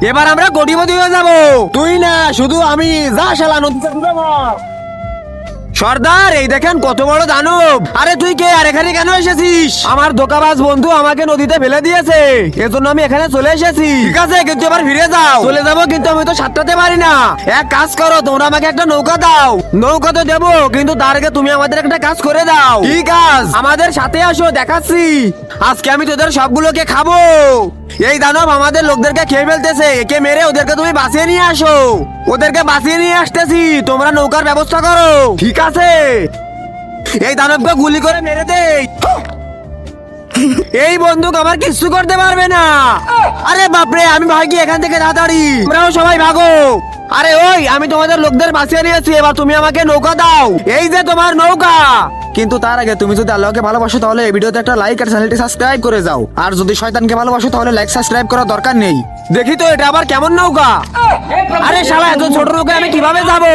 এবার আমরা কোটিপতি হয়ে যাব। তুই না, শুধু আমি। যা শালা নদীতে ডুবে মর। সর্দার, এই দেখেন কত বড় দানব। আরে তুই কে আর এখানে কেন এসেছিস? আমার ধোঁকাবাজ বন্ধু আমাকে নদীতে ফেলে দিয়েছে, এজন্য আমি এখানে চলে এসেছি। ঠিক আছে, কিন্তু এবার ফিরে যাও। চলে যাবো, কিন্তু আমি তো সাঁতরাতে পারি না। এক কাজ করো, তোমরা আমাকে একটা নৌকা দাও। নৌকা তো দেবো, কিন্তু তার আগে তুমি আমাদের একটা কাজ করে দাও। কি কাজ? আমাদের সাথে আসো, দেখাচ্ছি। আজকে আমি তোদের সবগুলোকে খাবো। এই দানব আমাদের লোকদেরকে খেয়ে ফেলতেছে, একে মেরে ওদেরকে তুমি বাঁচিয়ে নিয়ে আসো। ওদেরকে বাঁচিয়ে নিয়ে আসতেছি, তোমরা নৌকার ব্যবস্থা করো। ঠিক আছে, এই দানবকে গুলি করে মেরে দেই। এই বন্দুক আমার কিচ্ছু করতে পারবে না। আরে বাপরে, আমি ভাগি এখান থেকে তাড়াতাড়ি। তোমরাও সবাই ভাগো। আরে ওই, আমি তোমাদের লোকদের বাঁচিয়ে নিয়েছি, এবার তুমি আমাকে নৌকা দাও। এই যে তোমার নৌকা। কিন্তু তার আগে তুমি যদি আল্লাহকে ভালোবাসো তাহলে এই ভিডিওতে একটা লাইক আর চ্যানেলটি সাবস্ক্রাইব করে যাও। আর যদি শয়তানকে ভালোবাসো তাহলে লাইক সাবস্ক্রাইব করার দরকার নেই। দেখি তো এটা আবার কেমন নৌকা। আরে শালা, এত ছোট নৌকা আমি কিভাবে যাবো?